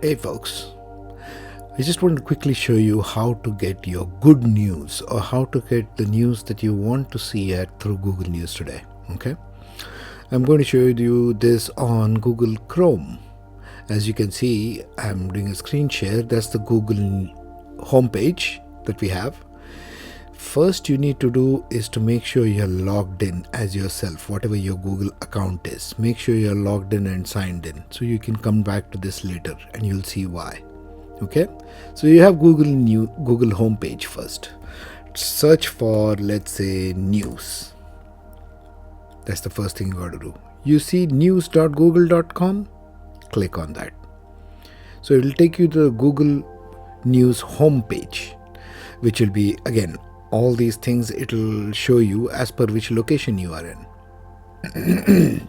Hey folks, I just want to quickly show you how to get your good news or how to get the news that you want to see through Google News today. Okay, I'm going to show you this on Google Chrome. As you can see, I'm doing a screen share. That's the Google homepage that we have. First you need to do is to make sure you're logged in as yourself, whatever your Google account is. Make sure you're logged in and signed in, so you can come back to this later and you'll see why. Okay, so you have Google homepage first. Search for, let's say, news. That's the first thing you got to do. You see news.google.com, click on that. So it will take you to the Google News homepage, which will be, again, all these things it will show you as per which location you are in.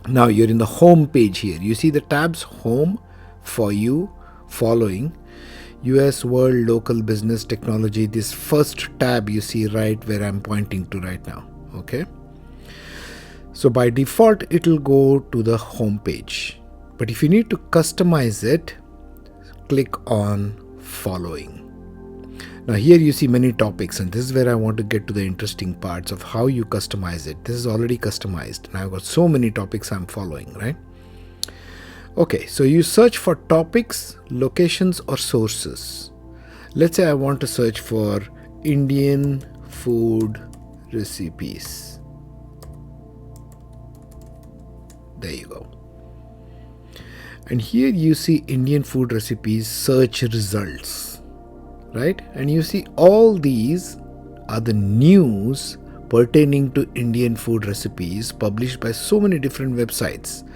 Now you're in the home page here. You see the tabs: home, for you, following, US, world, local, business, technology. This first tab you see right where I'm pointing to right now. Okay, so by default it will go to the home page, but if you need to customize it, click on following. Now here you see many topics, and this is where I want to get to the interesting parts of how you customize it. This is already customized and I've got so many topics I'm following, right? Okay, so you search for topics, locations or sources. Let's say I want to search for Indian food recipes. There you go. And here you see Indian food recipes search results. Right? And you see all these are the news pertaining to Indian food recipes published by so many different websites.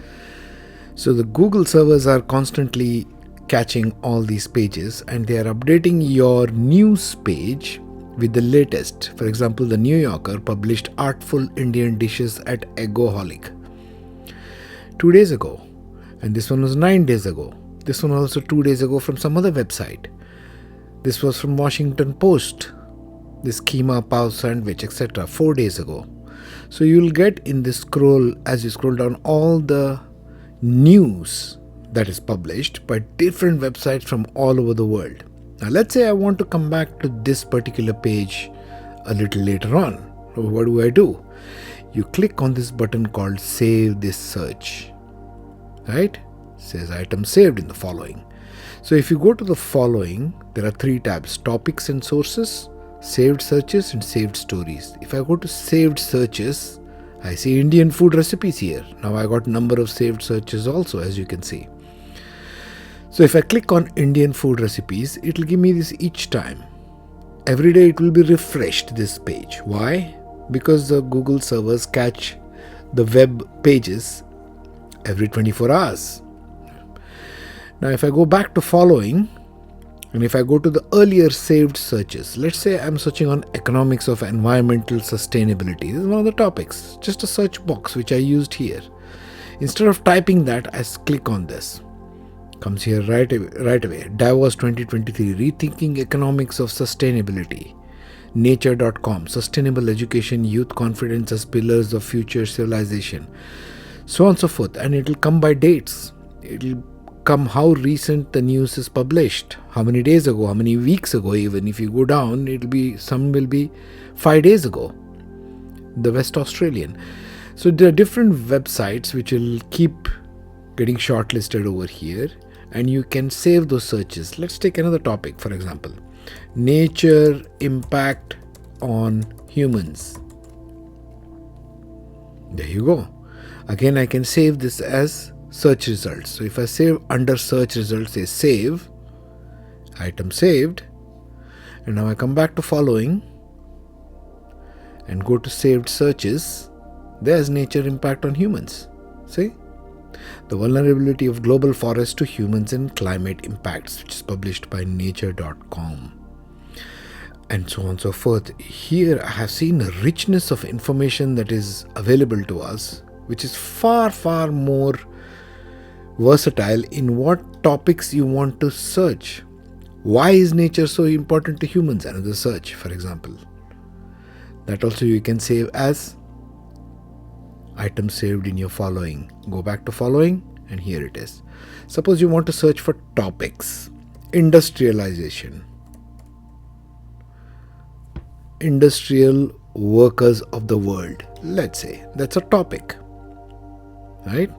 So the Google servers are constantly catching all these pages and they are updating your news page with the latest. For example, the New Yorker published artful Indian dishes at Eggoholic 2 days ago, and this one was 9 days ago. This one also 2 days ago from some other website. This was from Washington Post, this keema pav sandwich, etc. 4 days ago. So you'll get in this scroll, as you scroll down, all the news that is published by different websites from all over the world. Now let's say I want to come back to this particular page a little later on. So what do? You click on this button called Save This Search. Right? It says item saved in the following. So if you go to the following, there are 3 tabs: topics and sources, saved searches and saved stories. If I go to saved searches, I see Indian food recipes here. Now I got number of saved searches also, as you can see. So if I click on Indian food recipes, it will give me this each time. Every day it will be refreshed, this page. Why? Because the Google servers catch the web pages every 24 hours. Now if I go back to following, and if I go to the earlier saved searches, let's say I'm searching on economics of environmental sustainability. This is one of the topics, just a search box which I used here. Instead of typing that, I click on this. Comes here right away. Davos 2023, Rethinking Economics of Sustainability. Nature.com, Sustainable Education, Youth Confidence as Pillars of Future Civilization. So on and so forth. And it will come by dates. It will come how recent the news is published, how many days ago, how many weeks ago. Even if you go down, some will be 5 days ago, the West Australian. So there are different websites which will keep getting shortlisted over here, and you can save those searches. Let's take another topic, for example, nature impact on humans. There you go. Again, I can save this as search results. So if I save under search results, say save, item saved, and now I come back to following and go to saved searches. There's nature impact on humans. See? The vulnerability of global forests to humans and climate impacts, which is published by nature.com. And so on and so forth. Here I have seen a richness of information that is available to us, which is far, far more versatile in what topics you want to search. Why is nature so important to humans? Another search, for example. That also you can save as item saved in your following. Go back to following And here it is. Suppose you want to search for topics. Industrialization. Industrial workers of the world. Let's say that's a topic. Right?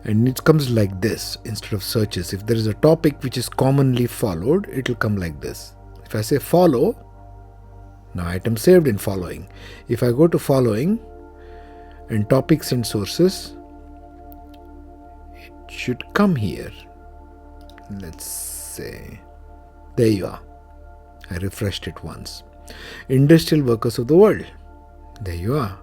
And it comes like this instead of searches. If there is a topic which is commonly followed, it will come like this. If I say follow, now item saved in following. If I go to following and topics and sources, it should come here. Let's say, there you are. I refreshed it once. Industrial workers of the world. There you are.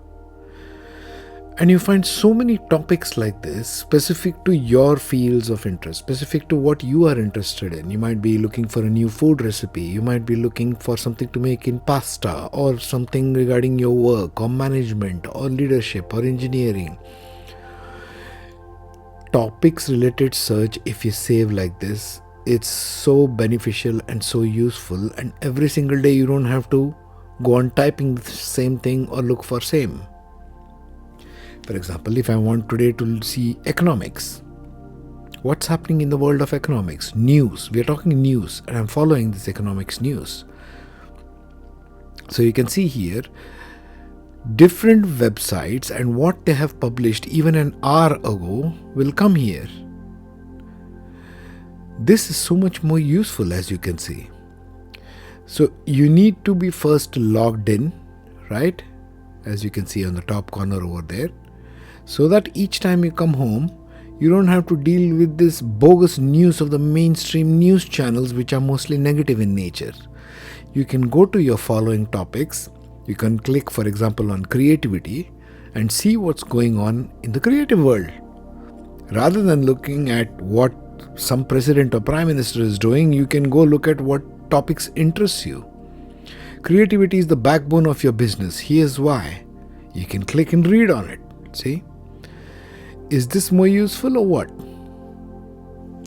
And you find so many topics like this specific to your fields of interest, specific to what you are interested in. You might be looking for a new food recipe. You might be looking for something to make in pasta, or something regarding your work or management or leadership or engineering. Topics related search, if you save like this, it's so beneficial and so useful, and every single day you don't have to go on typing the same thing or look for same. For example, if I want today to see economics, what's happening in the world of economics? News. We are talking news, and I'm following this economics news. So you can see here different websites and what they have published even an hour ago will come here. This is so much more useful, as you can see. So you need to be first logged in, right? As you can see on the top corner over there. So that each time you come home, you don't have to deal with this bogus news of the mainstream news channels, which are mostly negative in nature. You can go to your following topics. You can click, for example, on creativity and see what's going on in the creative world. Rather than looking at what some president or prime minister is doing, you can go look at what topics interest you. Creativity is the backbone of your business. Here's why. You can click and read on it. See? Is this more useful or what?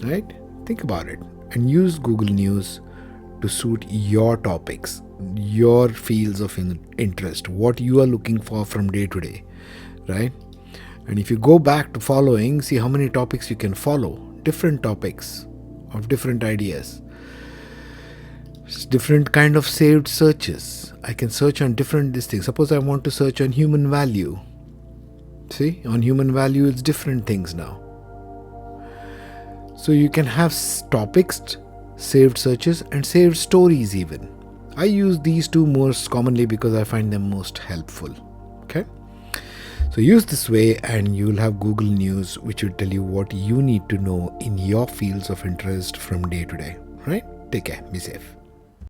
Right? Think about it and use Google News to suit your topics, your fields of interest, what you are looking for from day to day, right? And if you go back to following, see how many topics you can follow, different topics of different ideas. It's different kind of saved searches. I can search on different things. Suppose I want to search on human value. See, on human value, it's different things now. So you can have topics, saved searches, and saved stories even. I use these two most commonly because I find them most helpful. Okay. So use this way and you'll have Google News, which will tell you what you need to know in your fields of interest from day to day. Right? Take care. Be safe.